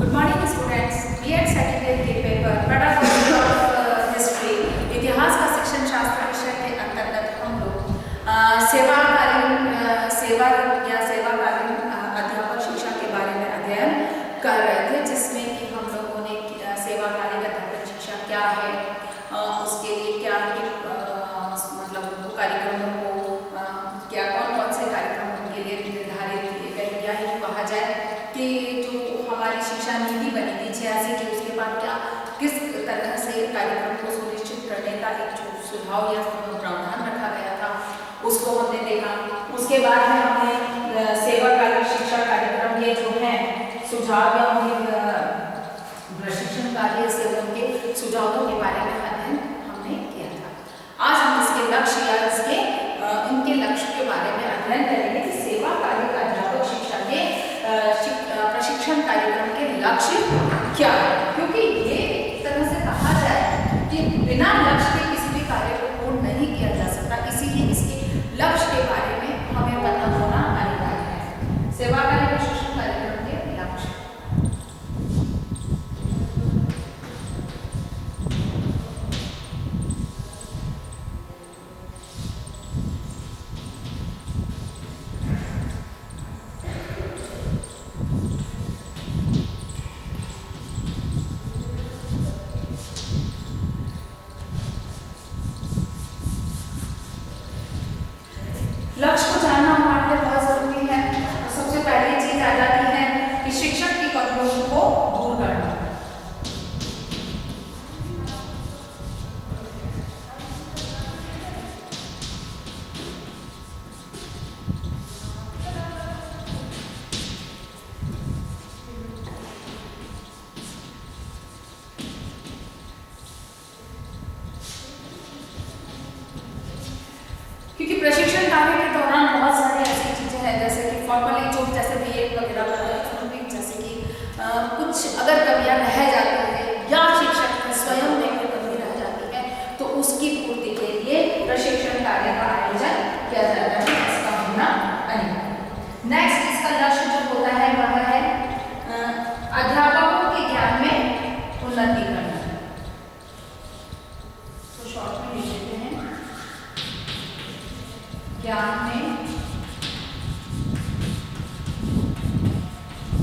Good morning students. BEd second year के paper pedagogy of history इतिहास का शिक्षण शास्त्र विषय के अंतर्गत हम लोग सेवाकालीन अध्यापक शिक्षा के बारे में अध्ययन कर रहे थे, जिसमें कि हम लोगों ने सेवाकालीन अध्यापक शिक्षा क्या है, उसके लिए क्या मतलब कार्यक्रमों को क्या कौन से कार्यक्रम उनके लिए निर्धारित किए गए, क्या ही कहा जाए कि जो हमारी शिक्षा नीति बनी थी 86 की, उसके बाद क्या किस तरह से कार्यक्रम को सुनिश्चित करने का एक सुझाव या प्रावधान रखा गया था, उसको हमने देखा। उसके बाद में हमने सेवाकालीन शिक्षा कार्यक्रम के जो है सुझाव या उनके प्रशिक्षण कार्य से उनके सुझावों के बारे में अध्ययन हमने किया था। आज हम इसके लक्ष्य या इसके इनके लक्ष्य के बारे में अध्ययन करेंगे कि सेवाकालीन अध्यापक शिक्षा के प्रशिक्षण कार्यक्रम के लक्ष्य क्या है, क्योंकि ये एक तरह से कहा जाए कि बिना लक्ष्य के किसी भी कार्य को पूर्ण नहीं किया जा सकता, इसीलिए इसके लक्ष्य के बारे में हमें पता होना अनिवार्य है। सेवाकालीन प्रशिक्षण कार्यक्रम के लक्ष्य लक्ष्य को जानना हमारे लिए बहुत जरूरी है। तो सबसे पहली चीज आ जाती है कि शिक्षक की कमजोरियों को दूर करना। क्योंकि प्रशिक्षण कार्य के दौरान बहुत सारी ऐसी चीजें हैं, जैसे कि फॉर्मली जो जैसे बीएड वगैरह जैसे कि कुछ अगर कमियां रह जाती है या शिक्षक स्वयं में कोई कमी रह जाती है तो उसकी पूर्ति के लिए प्रशिक्षण कार्य का आयोजन किया जाता है, इसका होना अनिवार्य। नेक्स्ट इसका लक्ष्य जो होता है वह है अध्यापकों के ज्ञान में उन्नति करना। तो शॉर्ट में लिख देते हैं ज्ञान में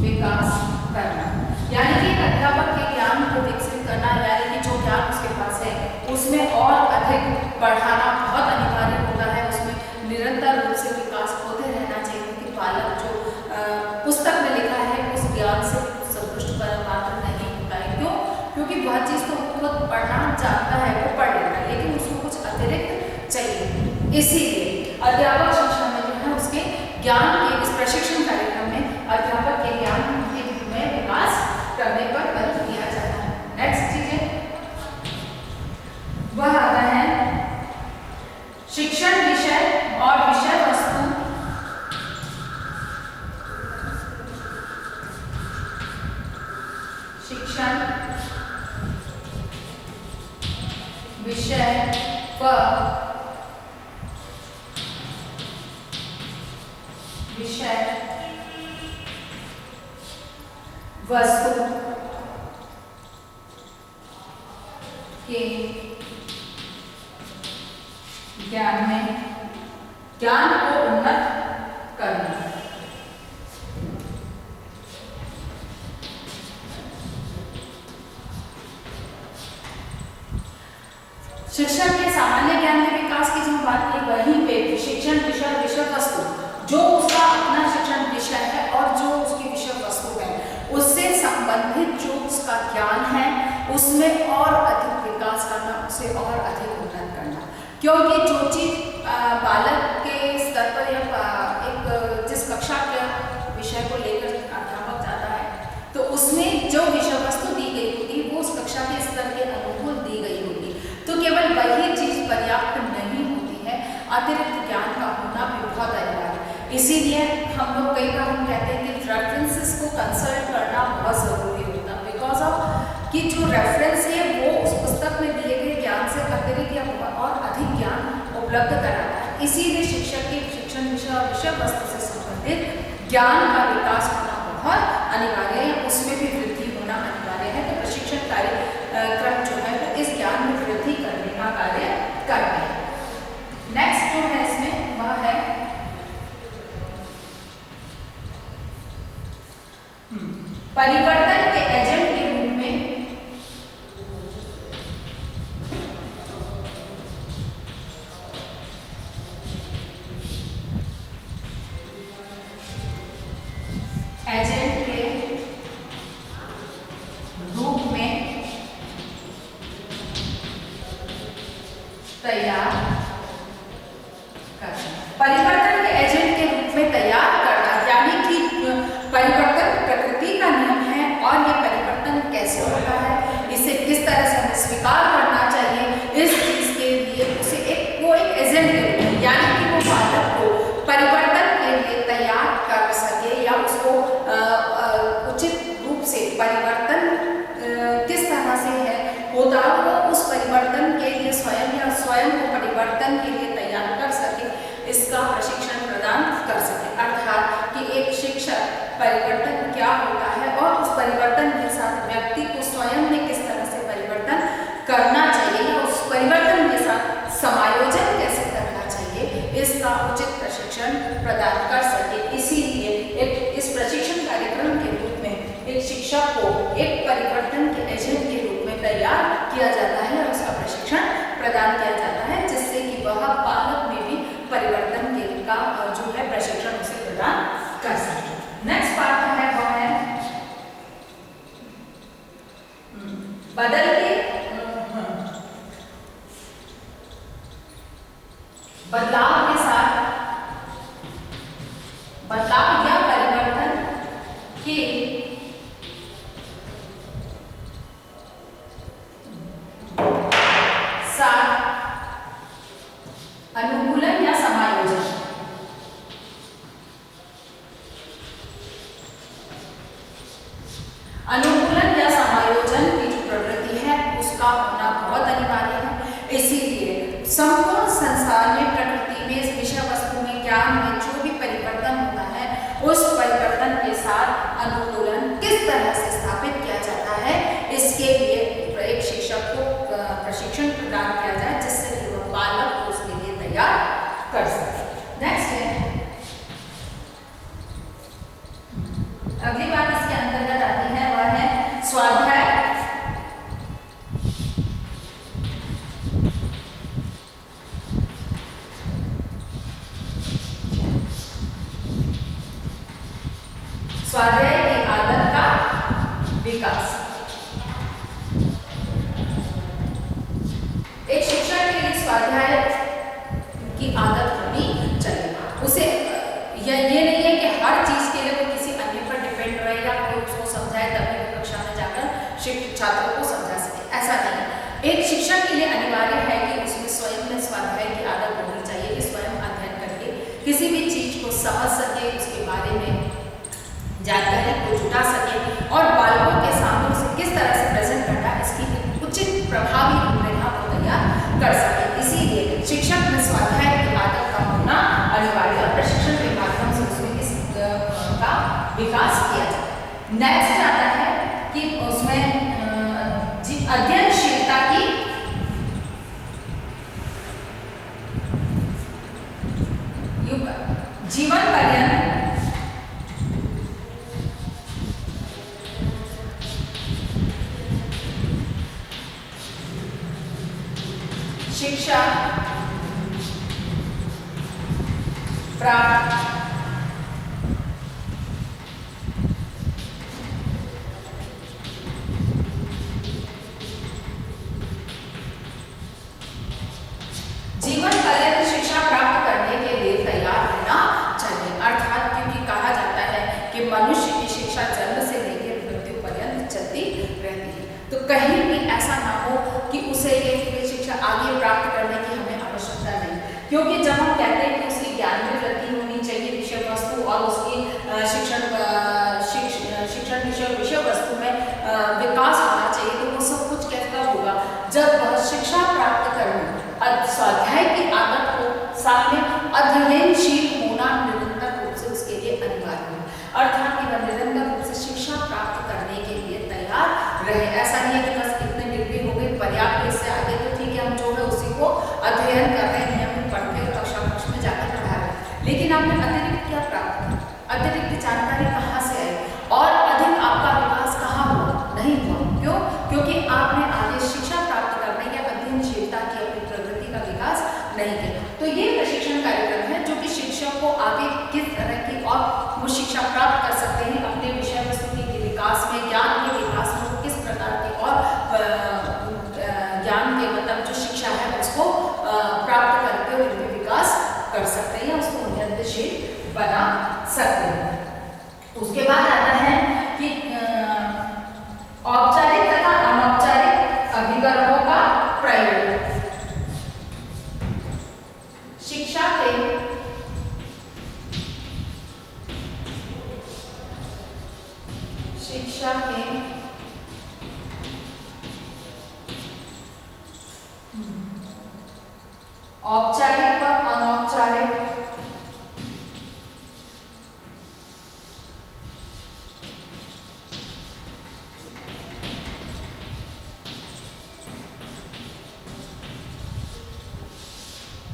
विकास करना, यानी कि अध्यापक के ज्ञान को विकसित करना, यानी कि जो ज्ञान उसके पास है उसमें और अधिक बढ़ाना बहुत अनिवार्य होता है। उसमें निरंतर रूप से विकास होते रहना चाहिए कि बालक जो पुस्तक में लिखा है उस ज्ञान से संतुष्ट पात्र नहीं होता है। क्यों? क्योंकि वह चीज तो खुद पढ़ना चाहता है, वो पढ़ लेता है, लेकिन उसको कुछ अतिरिक्त चाहिए। इसीलिए अध्यापक शिक्षा में जो है उसके ज्ञान के इस प्रशिक्षण कार्यक्रम में अध्यापक के ज्ञान में विकास करने पर बल दिया जाता है। नेक्स्ट चीज है वह आता है शिक्षण विषय और विषय वस्तु शिक्षण विषय व विषय वस्तु के ज्ञान को उन्नत करना। शिक्षण के सामान्य ज्ञान के विकास की जो बात की, वहीं पे शिक्षण विषय वस्तु जो उसका अपना शिक्षण विषय है और जो उसकी विषय वस्तु है उससे संबंधित जो उसका ज्ञान है उसमें और अधिक विकास करना, उसे और अधिक उन्नत करना। क्योंकि जो चीज बालक के स्तर पर या एक जिस कक्षा के विषय को लेकर अध्यापक जाता है तो उसमें जो विषय वस्तु दी गई होगी वो उस कक्षा के स्तर के अनुकूल दी गई होगी, तो केवल वही चीज पर्याप्त नहीं होती है, अतिरिक्त ज्ञान का होना भी बहुत अनिवार्य। इसीलिए हम लोग कई बार हम कहते हैं कि रेफरेंसेस को कंसल्ट करना बहुत जरूरी होता है, बिकॉज ऑफ कि जो रेफरेंस है वो उस पुस्तक में दिए गए ज्ञान से अतिरिक्त या और अधिक ज्ञान उपलब्ध कराता है। इसीलिए शिक्षक के शिक्षण विषय और विषय वस्तु से संबंधित ज्ञान का विकास होना बहुत अनिवार्य है, उसमें भी वृद्धि परिवर्तन के एजेंट के रूप में तैयार करना। परिवर्तन के एजेंट के रूप में तैयार करना यानी कि परिवर्तन प्रकृति का नियम है और ये परिवर्तन कैसे होता है, इसे किस तरह से हमें स्वीकार करना चाहिए, इस चीज के लिए उसे एक एजेंट के रूप में यानी कि वो बालक को परिवर्तन के लिए तैयार कर सके या उसको उचित रूप से परिवर्तन किस तरह से है होता वो उस परिवर्तन के लिए स्वयं को परिवर्तन के लिए तैयार कर सके, इसका प्रशिक्षण प्रदान कर सके। अर्थात कि एक शिक्षक परिवर्तन क्या होता है और उस परिवर्तन के साथ व्यक्ति को स्वयं में किस तरह से परिवर्तन करना चाहिए या उस परिवर्तन के साथ समायोजन कैसे करना चाहिए, इसका उचित प्रशिक्षण प्रदान कर सके। इसीलिए इस प्रशिक्षण कार्यक्रम के रूप में एक शिक्षक को एक परिवर्तन के एजेंट के रूप में तैयार किया जाता है और उसका प्रशिक्षण प्रदान किया जाता है, जिससे कि वह बालक में भी परिवर्तन के का जो है प्रशिक्षण उसे प्रदान कर सके। नेक्स्ट पार्ट है वह है बदलते बदलाव के साथ बदलाव या परिवर्तन के साथ अनुकूलन या समायोजन। अनुकूलन या समायोजन की जो प्रवृत्ति है उसका होना बहुत अनिवार्य है। इसीलिए संपूर्ण संसार में प्रकृति में विषय वस्तु में ज्ञान में जो भी परिवर्तन होता है उस परिवर्तन के साथ अनुकूलन किस तरह से स्थापित किया जाता है, इसके लिए एक शिक्षक को प्रशिक्षण प्रदान किया जाए जिससे कि वह बालक को उसके लिए तैयार कर सके। नेक्स्ट है अगली बात इसके अंतर्गत आती है वह है स्वाध्याय। स्वाध्याय की आदत का विकास। एक शिक्षक के लिए स्वाध्याय की आदत होनी चाहिए। उसे ये नहीं है कि हर चीज के लिए वो किसी अन्य पर डिपेंड रहे या कोई उसको समझाए तभी वो कक्षा में जाकर छात्रों को समझा सके, ऐसा नहीं। एक शिक्षक के लिए अनिवार्य है कि उसमें स्वयं में स्वाध्याय की आदत होनी चाहिए कि स्वयं अध्ययन करके किसी भी चीज को समझ सके, उसके बारे में जानकारी को जुटा सके और बालकों के सामने उसे किस तरह से प्रेजेंट करना है इसकी उचित प्रभावी रूपरेखा को तैयार कर सके। इसीलिए शिक्षक में स्वाध्याय की आदत का होना अनिवार्य और प्रशिक्षण के माध्यम से उसमें इसका विकास किया जाए। नेक्स्ट आता है कि उसमें अध्ययनशीलता की जीवन पर्यंत शिक्षा प्राप्त जीवन पर्यंत शिक्षा प्राप्त करने के लिए तैयार रहना चाहिए। अर्थात क्योंकि कहा जाता है कि मनुष्य की शिक्षा जन्म से लेकर मृत्यु पर्यंत चलती रहती है, तो कहीं भी ऐसा ना हो कि उसे ये शिक्षा आगे प्राप्त करने की हमें आवश्यकता नहीं, क्योंकि जब हम कहते हैं कि उसकी ज्ञान में वृद्धि होनी चाहिए विषय वस्तु और उसकी शिक्षण विषय वस्तु में विकास होना चाहिए, तो वो सब कुछ कैसा होगा जब वह शिक्षा प्राप्त करने स्वाध्याय की आदत को साथ में अध्ययनशील होना निरंतर रूप से उसके लिए अनिवार्य है। अर्थात कि वह निरंतर रूप से शिक्षा प्राप्त करने के लिए तैयार रहे। ऐसा नहीं है कि बस इतने डिग्री हो गई पर्याप्त, इससे आगे तो ठीक है हम जो है उसी को अध्ययन कर रहे हैं, नियमित पढ़ते हैं, कक्षा कक्ष में जाकर पढ़ा रहे हैं, लेकिन आपने अतिरिक्त क्या प्राप्त किया, अतिरिक्त जानकारी कहाँ से आई और अधिक आपका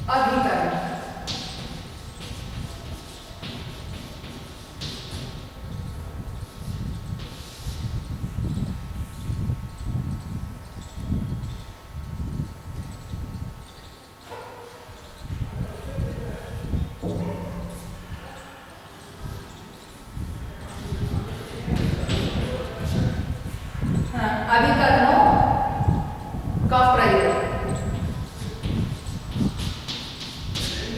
अभिकरण। अभिकरणों का प्रयोग।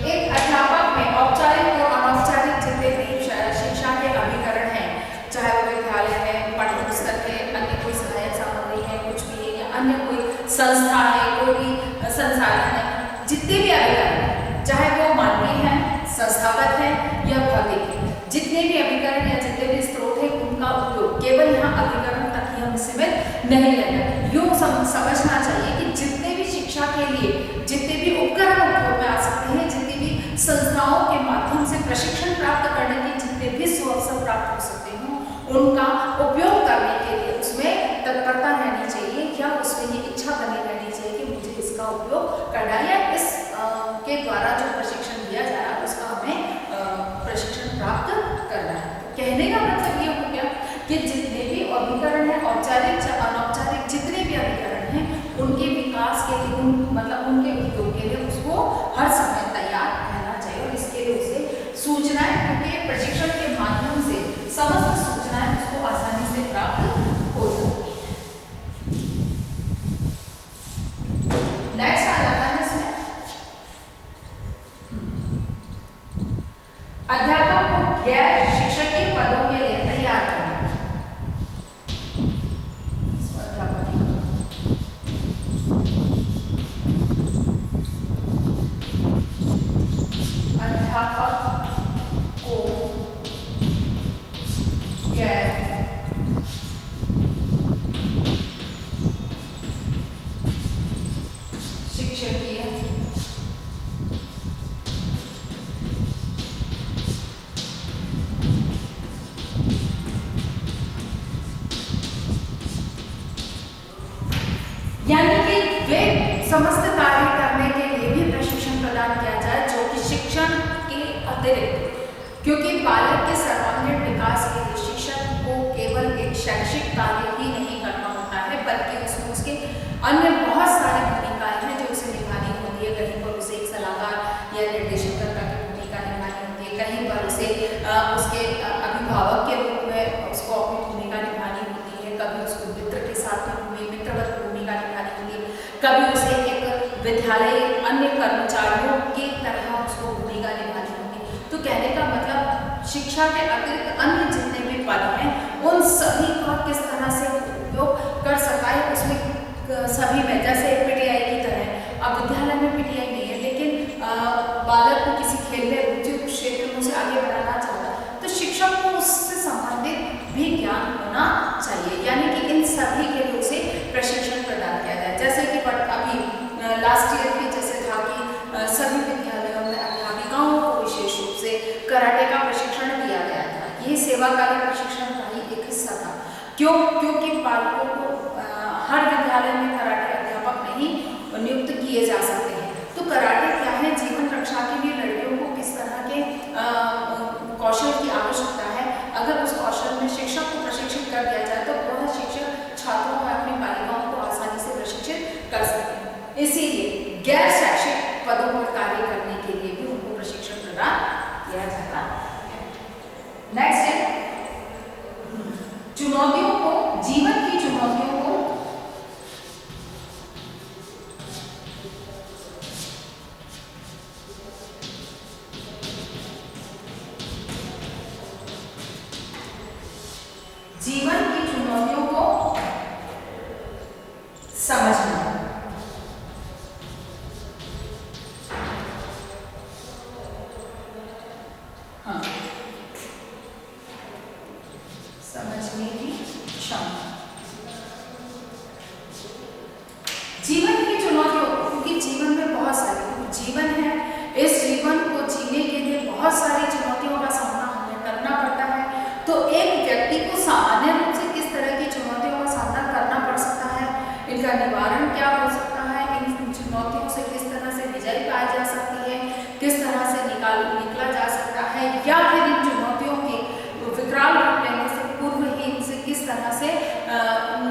एक अध्यापक में औपचारिक और अनौपचारिक जितने भी शिक्षा के अभिकरण हैं, चाहे वो विद्यालय है, पाठ्य पुस्तक है, अन्य कोई सहायक सामग्री है, कुछ भी है, या अन्य कोई संस्था है, कोई भी संसाधन है, जितने भी अभिकरण हैं, चाहे वो मानवीय है, संस्थागत है या भौतिक है, जितने भी अभिकरण या जितने भी स्रोत है, उनका उपयोग केवल यहाँ अभिकरण तक ही हम सीमित नहीं रहना। यूँ समझना चाहिए कि जितने भी शिक्षा के लिए जितने भी उपकरण उपयोग में आ सकते हैं, जितनी भी संस्थाओं के माध्यम से प्रशिक्षण प्राप्त करने के जितने भी अवसर प्राप्त हो सकते हैं, उनका उपयोग करने के लिए उसमें तत्परता रहनी चाहिए, या उसमें ये इच्छा बनी रहनी चाहिए कि मुझे इसका उपयोग करना है, या इस के द्वारा जो प्रशिक्षण दिया जा रहा है उसका हमें प्रशिक्षण प्राप्त करना है। कहने का मतलब ये हो गया कि जितने भी अभिकरण हैं, औपचारिक या अनौपचारिक जितने भी अभिकरण हैं, उनके विकास के लिए मतलब उनके उपयोग के लिए उसको हर समय तैयार रहना चाहिए, और इसके लिए उसे सूचनाएं, क्योंकि प्रशिक्षण के माध्यम से समस्त सूचनाएं उसको आसानी से प्राप्त हो सकती हैं। नेक्स्ट आ जाता है इसमें अध्यापक को गैर शिक्षकीय पदों के लिए तैयार करना। अध्यापक को गैर शिक्षकीय यानी कि वे समस्त कार्य करने के लिए भी प्रशिक्षण प्रदान किया जाए, जो कि शिक्षण के अतिरिक्त, क्योंकि बालक के सर्वांगीण विकास के लिए शिक्षक को केवल एक शैक्षिक कार्य ही नहीं करना होता है, बल्कि उसमें उसके अन्य बहुत सारी भूमिकाएं हैं जो उसे निभानी होती है। कहीं पर उसे एक सलाहकार या निर्देशकर्ता की भूमिका निभानी होती है, कहीं पर उसे उसके अभिभावक के रूप में उसको अपनी भूमिका निभानी होती है, कभी उसको मित्र के साथ मित्रवत भूमिका निभानी होती है, कभी उसे एक विद्यालय अन्य कर्मचारियों की तरह उसको भूमिका निभानी होती है। तो कहने का मतलब शिक्षा के अतिरिक्त अन्य जितने भी पद हैं, उन सभी का किस तरह से उपयोग कर सकता है, उसमें सभी में, जैसे पीटीआई की तरह, अब विद्यालय में पीटीआई नहीं है, लेकिन बालक को किसी खेल में रुचि क्षेत्र में उसे आगे बढ़ाना चाहता है, तो शिक्षक को उससे संबंधित भी ज्ञान होना चाहिए, यानी कि इन सभी के लिए उसे प्रशिक्षण प्रदान किया जाए। जैसे कि अभी लास्ट ईयर भी जैसे था कि सभी विद्यालयों में अध्यापिकाओं को विशेष रूप से कराटे का प्रशिक्षण दिया गया था। ये सेवाकालीन प्रशिक्षण का ही एक हिस्सा था। क्योंकि बालकों को हर विद्यालय में कराटे अध्यापक नहीं नियुक्त किए जा सकते हैं, तो कराटे क्या है, जीवन रक्षा के लिए लड़कियों को किस तरह के कौशल की आवश्यकता है, अगर उस कौशल में शिक्षक को प्रशिक्षित कर दिया जाए तो वह शिक्षक छात्रों और अपनी बालिकाओं को आसानी से प्रशिक्षित कर सकते हैं। इसीलिए गैर शैक्षिक पदों पर कार्य करने के लिए भी उनको प्रशिक्षण प्रदान किया जाता है। नेक्स्ट है चुनौतियों को, जीवन की चुनौतियों को समझना।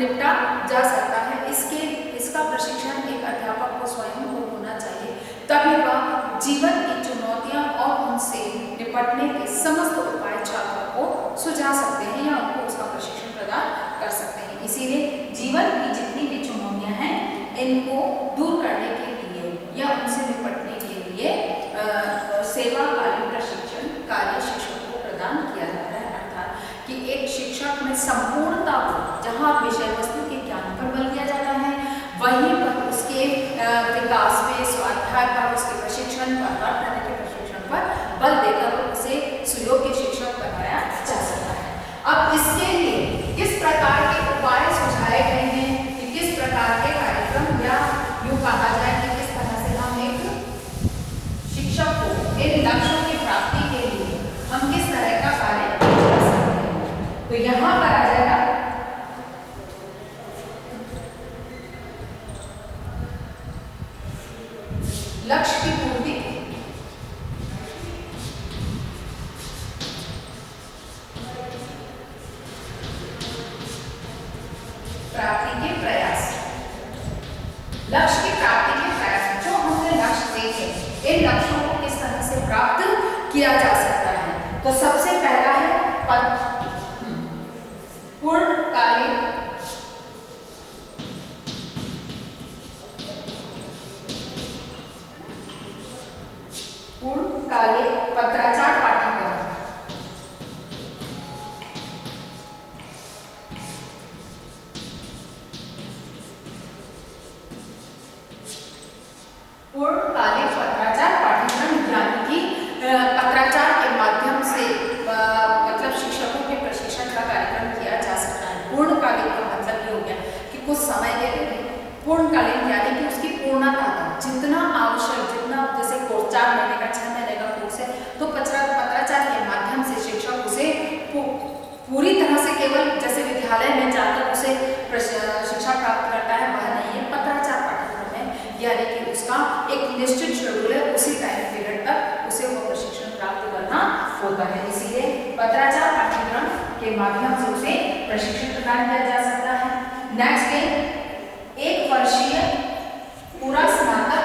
निपटा जा सकता है। इसका प्रशिक्षण एक अध्यापक को स्वयं को होना चाहिए, तभी वह जीवन की चुनौतियां और उनसे निपटने के समस्त उपाय छात्रों को सुझा सकते हैं या उनको उसका प्रशिक्षण प्रदान कर सकते हैं। इसीलिए जीवन की जितनी भी चुनौतियां हैं इनको दूर करने के लिए या उनसे निपटने के लिए सेवाकालीन प्रशिक्षण कार्य शिक्षक को प्रदान किया जाता है। अर्थात कि एक शिक्षक में संपूर्णता को, जहाँ विषय वस्तु के ज्ञान पर बल दिया जाता है, वहीं पर उसके विकास पे, स्वाध्याय पर, उसके प्रशिक्षण पर, हर तरह के प्रशिक्षण पर बल देकर उसे सुयोग्य शिक्षक बनाया जा सकता है। अब इसके लिए किस प्रकार के उपाय सुझाए गए हैं कि किस प्रकार के कार्यक्रम, या यूँ कहा जाए कि किस तरह से हम एक शिक्षक को इन लक्ष्यों की प्राप्ति के लिए हम किस तरह का कार्य कर सकते हैं। तो यहाँ पर आ जाएगा लक्ष्य की पूर्ति, प्राप्ति के प्रयास। लक्ष्य की प्राप्ति के प्रयास, जो हमने लक्ष्य देखे, इन लक्ष्यों को किस तरह से प्राप्त किया जा सकता है। तो सबसे पहला है पूर्णकालिक पत्राचार पाठ्यक्रम। पूर्णकालिक पत्राचार पाठ्यक्रम यानी कि पत्राचार के माध्यम से मतलब शिक्षकों के प्रशिक्षण का कार्यक्रम किया जा सकता है। पूर्णकालिक का मतलब ये हो गया कि कुछ समय के लिए, पूर्णकालीन यानी कि उसकी पूर्णता तक जितना आवश्यक, जितना जैसे कोर्स 4 महीने का, 6 महीने का कोर्स है, तो पत्राचार के माध्यम से शिक्षक उसे पूरी तरह से केवल जैसे विद्यालय में जाकर उसे शिक्षा प्राप्त करता है, वह नहीं है। पत्राचार पाठ्यक्रम है यानी कि उसका एक निश्चित शेड्यूल है, उसी टाइम पीरियड तक उसे वो प्रशिक्षण प्राप्त करना होता है। इसीलिए पत्राचार पाठ्यक्रम के माध्यम से उसे प्रशिक्षण प्रदान किया जा सकता है। नेक्स्ट है 1 वर्षीय पूरा स्नातक,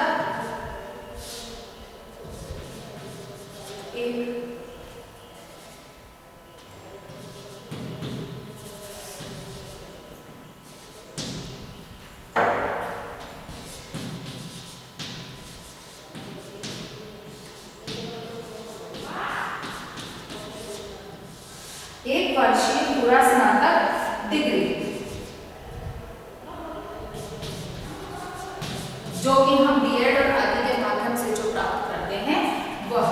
एक वर्षीय पूरा स्नातक डिग्री, जो कि हम बीएड और आदि के माध्यम से जो प्राप्त करते हैं वह।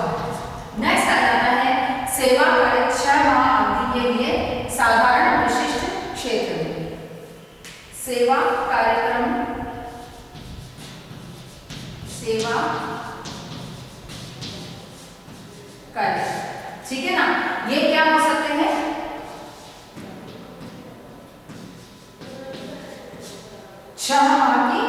नेक्स्ट आ जाता है सेवा कार्य 6 माह अवधि के लिए साधारण विशिष्ट क्षेत्र में। सेवा कार्यक्रम, सेवा कार्य, ठीक है ना। ये क्या हो सकते हैं, 6 माह की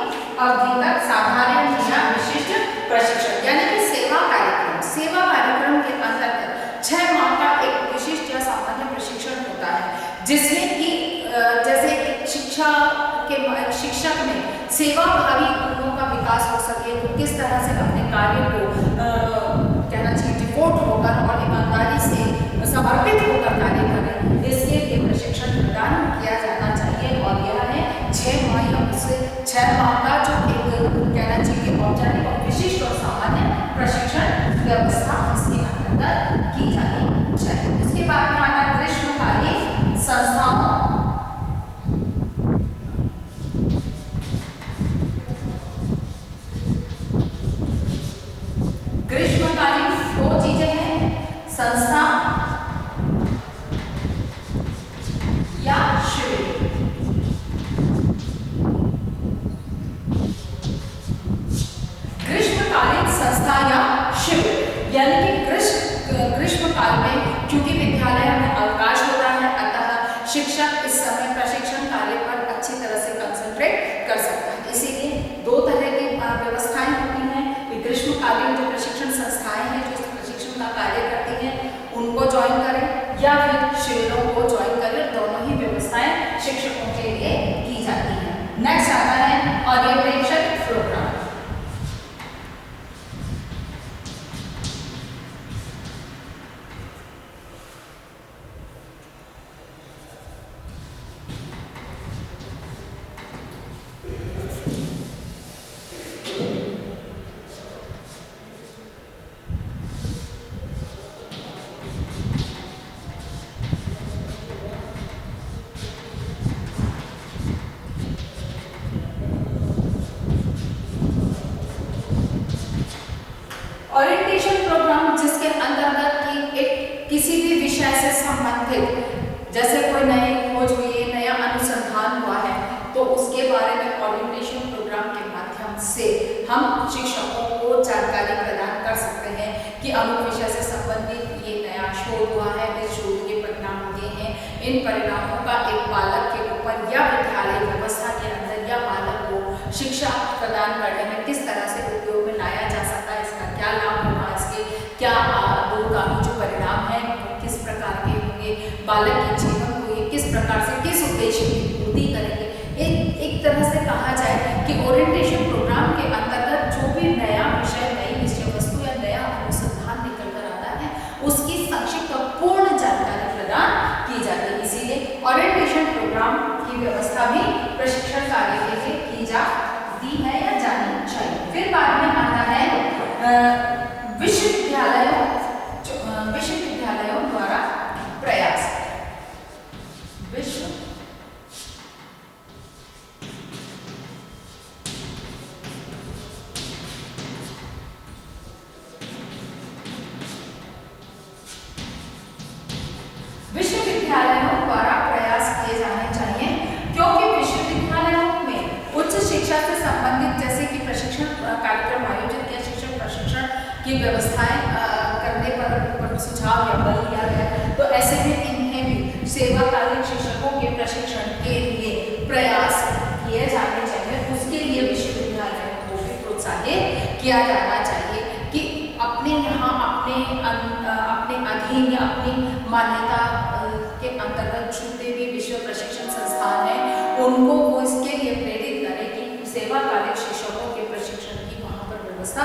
अवधि तक साधारण या विशिष्ट प्रशिक्षण, यानी कि सेवा कार्यक्रम। सेवा कार्यक्रम के अंतर्गत 6 माह का एक विशिष्ट या सामान्य प्रशिक्षण होता है, जिसमें कि जैसे शिक्षक में सेवाभावी गुणों का विकास हो सके, तो किस तरह से अपने कार्य को कहना चाहिए डिवोट होकर और ईमानदारी से समर्पित होकर कार्य करें, इसके लिए प्रशिक्षण प्रदान किया जाना चाहिए। और यह है 6 माह या उससे 6 माह का जो एक कहना चाहिए औपचारिक और विशिष्ट और सामान्य प्रशिक्षण व्यवस्था इसके अंतर्गत की जानी चाहिए। इसके बाद में आता है ग्रीष्मकालीन संस्थाओं, ग्रीष्मकालीन 2 चीजें हैं, संस्था या शिविर। नेक्स्ट आता है ओरिएंटेशन प्रोग्राम। ओरिएंटेशन प्रोग्राम जिसके अंतर्गत कि एक किसी भी विषय से संबंधित जैसे कोई नई खोज हुई है, नया अनुसंधान हुआ है, तो उसके बारे में ओरिएंटेशन प्रोग्राम के माध्यम से हम शिक्षकों को जानकारी प्रदान कर सकते हैं कि अमुक विषय से संबंधित ये नया शोध हुआ है, इस शोध के परिणाम ये हैं, इन परिणामों का एक बालक के ऊपर या विद्यालय व्यवस्था के अंदर या बालक को शिक्षा प्रदान करने में किस तरह से उपयोग में लाया जा सकता है, इसका क्या लाभ होगा, इसके क्या दूरगामी जो परिणाम है किस प्रकार के होंगे, बालक के जीवन को ये किस प्रकार से किस उद्देश्य की पूर्ति करेंगे। एक तरह से कहा जाए कि ओरिएंटेशन प्रोग्राम के अंतर्गत जो भी नया विषय, नई विषय वस्तु या नया अनुसंधान निकल कर आता है उसकी संक्षिप्त और पूर्ण जानकारी प्रदान की जाती है। इसीलिए ओरिएंटेशन प्रोग्राम की व्यवस्था भी प्रशिक्षण कार्य के लिए की जाती है या जानी चाहिए। फिर बाद में आता है विश्वविद्यालयों द्वारा प्रयास। विश्वविद्यालयों द्वारा प्रयास किए जाने चाहिए, क्योंकि विश्वविद्यालयों में उच्च शिक्षा से संबंधित जैसे कि प्रशिक्षण कार्यक्रम आयोजित किया, शिक्षक प्रशिक्षण की व्यवस्थाएं करने पर सुझाव या बल दिया गया, तो ऐसे में इन्हें भी सेवाकालीन शिक्षकों के प्रशिक्षण के लिए प्रयास किए जाने चाहिए। उसके लिए विश्वविद्यालयों को भी प्रोत्साहित किया जाना चाहिए कि अपने यहाँ अपने अधीन या अपनी मान्यता के अंतर्गत छूटे भी विश्व प्रशिक्षण संस्थान है उनको वो इसके लिए प्रेरित करें कि सेवाकालीन शिक्षकों के प्रशिक्षण की वहाँ पर व्यवस्था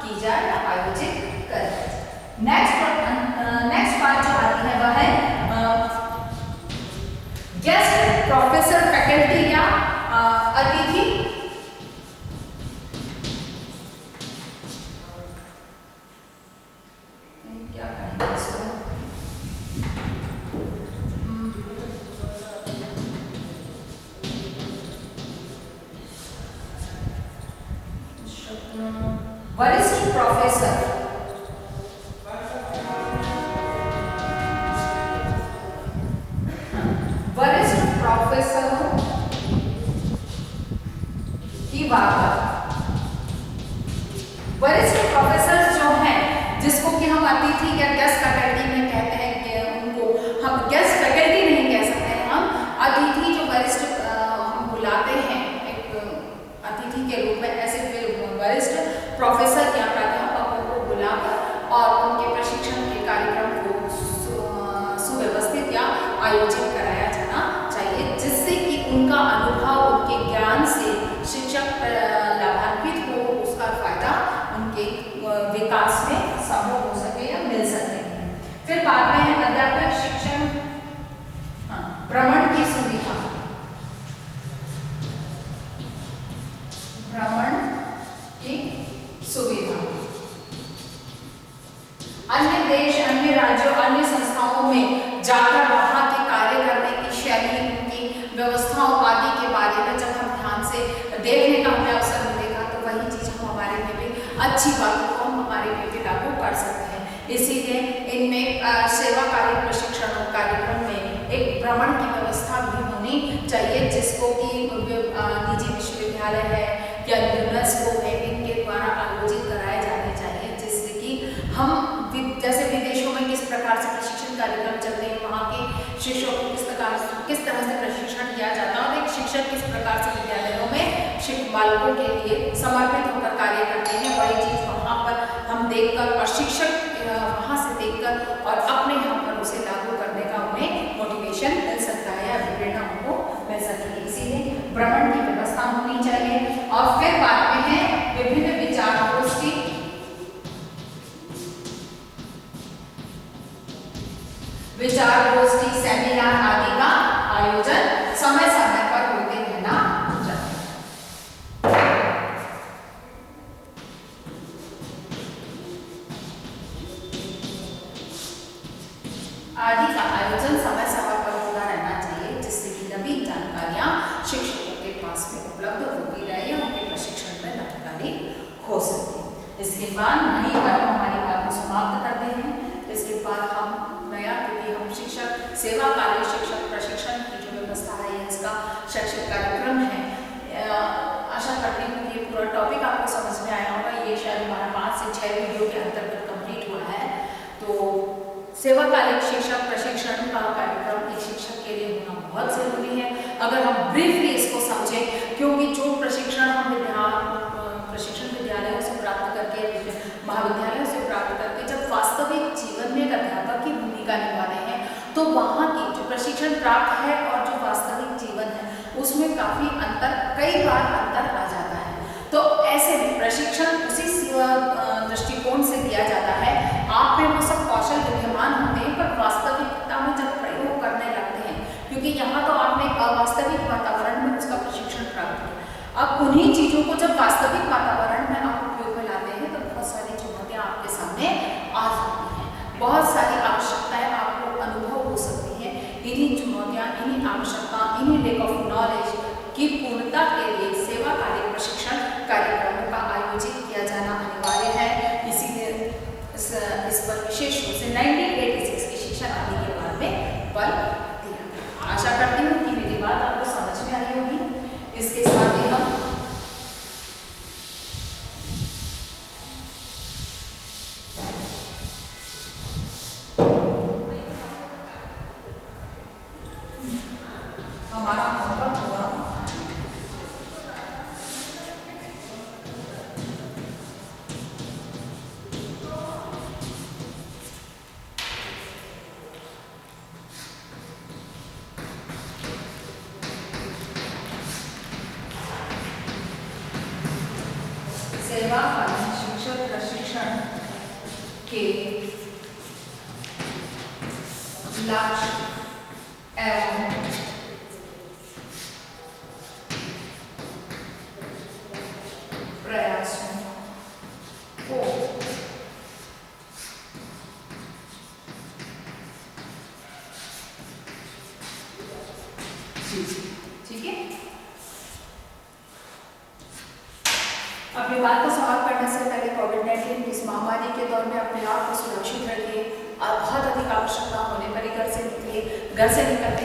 की जाए या आयोजित करें। नेक्स्ट बात जो आती है वह है गेस्ट प्रोफेसर, फैकल्टी या अतिथि। क्या कहेंगे इसको? वरिष्ठ प्रोफेसर, वरिष्ठ प्रोफेसरों की बात। वरिष्ठ प्रोफेसर जो हैं जिसको कि हम अतिथि या गेस्ट फैकल्टी में कहते हैं कि उनको हम गेस्ट फैकल्टी नहीं कह सकते हैं, हम अतिथि जो वरिष्ठ हम बुलाते हैं एक अतिथि के रूप में, ऐसे फिर वरिष्ठ प्रोफेसर या प्राध्यापकों को बुलाकर और उनके प्रशिक्षण के कार्यक्रम को सुव्यवस्थित या आयोजित कराया जाना चाहिए, जिससे कि उनका अनुभव, उनके ज्ञान से शिक्षक लाभान्वित हो, उसका फायदा उनके विकास में संभव हो सके या मिल सके। फिर बाद में है अध्यापक शिक्षण भ्रमण की सुविधा। भ्रमण की सुविधा अन्य देश, अन्य राज्यों, अन्य संस्थाओं में जाकर वहाँ के कार्य करने की शैली, उनकी व्यवस्थाओं आदि के बारे में जब हम ध्यान से देखने का हमें अवसर मिलेगा तो वही चीज हम हमारे में भी अच्छी बातों को हम हमारे में भी लागू कर सकते हैं। इसीलिए इनमें सेवाकालीन प्रशिक्षण कार्यक्रम में एक भ्रमण की व्यवस्था भी होनी चाहिए, जिसको कि निजी विश्वविद्यालय है या यूनेस्को है इनके द्वारा आयोजित कराए जाने चाहिए, जिससे कि हम जैसे विदेशों में किस प्रकार से प्रशिक्षण कार्यक्रम चलते हैं, वहाँ के शिक्षकों को किस तरह से प्रशिक्षण दिया जाता है और एक शिक्षक किस प्रकार से विद्यालयों में बालकों के लिए समर्पित होकर कार्य करते हैं, वही चीज़ वहाँ पर हम देखकर और शिक्षक वहाँ से देखकर और अपने यहाँ पर उसे लागू करने का उन्हें मोटिवेशन मिल सकता है या प्रेरणा उनको मिल सकती है। इसीलिए भ्रमण की व्यवस्था और फिर बाद में है विभिन्न विचार गोष्ठी, सेमिनार आदि का आयोजन समय समय पर होते रहना चाहिए। आदि का आयोजन समय समय पर होता रहना चाहिए, जिससे कि नवीन जानकारियां शिक्षकों के पास में उपलब्ध होती रहे या उनके प्रशिक्षण में लाभकारी हो सके। इसके बाद नई बात हमारी बात को समाप्त करते हैं। इसके बाद हम नया, क्योंकि हम शिक्षक सेवाकालीन शिक्षक प्रशिक्षण की जो व्यवस्था है, इसका शैक्षिक कार्यक्रम है, आशा करती हूँ कि ये पूरा टॉपिक आपको समझ में आया होगा। ये शायद हमारा 5 से 6 वीडियो के अंतर्गत कंप्लीट हुआ है। तो सेवाकालीन शिक्षक प्रशिक्षण का कार्यक्रम एक शिक्षक के लिए होना बहुत जरूरी है। अगर हम ब्रीफली इसको समझें, क्योंकि जो प्रशिक्षण हम प्रशिक्षण विद्यालयों से प्राप्त करके, महाविद्यालयों से प्राप्त करके जब वास्तविक जीवन में एक अध्यापक की भूमिका निभाते हैं, तो वहाँ की जो प्रशिक्षण प्राप्त है और जो वास्तविक जीवन है, उसमें काफी अंतर, कई बार अंतर आ जाता है। तो ऐसे में प्रशिक्षण उसी दृष्टिकोण से दिया जाता है। आप में वो सब कौशल विद्यमान होते हैं, पर वास्तविकता में जब प्रयोग करने लगते हैं, क्योंकि यहाँ तो आपने अवास्तविक वातावरण में उसका प्रशिक्षण प्राप्त किया, अब उन्हीं चीजों को जब वास्तविक वातावरण में आप उपयोग में लाते हैं, तो बहुत सारी चुनौतियां आपके सामने आ सकती हैं, बहुत सारी आवश्यकताएं आपको अनुभव हो सकती हैं। इन्हीं चुनौतियां, इन्हीं आवश्यकता, इन्हीं लेक ऑफ नॉलेज की पूर्णता के लिए सेवाकालीन प्रशिक्षण कार्यक्रमों का आयोजित किया जाना अनिवार्य है। इसीलिए इस पर विशेष रूप से 1986 की शिक्षा नीति के बाद में बल दिया। आशा करती हूँ कि मेरी बात आपको समझ में आई होगी। इसके साथ ही हम हमारा होमवर्क हुआ सेवाकालीन शिक्षक प्रशिक्षण के लक्ष्य एवं प्रयासों को ठीक है। अपनी बात को समाप्त करने से पहले कोविड-19 इस महामारी के दौर में अपने आप को सुरक्षित रखिए और बहुत अधिक आवश्यकता होने पर ही घर से निकलिए। घर से निकलते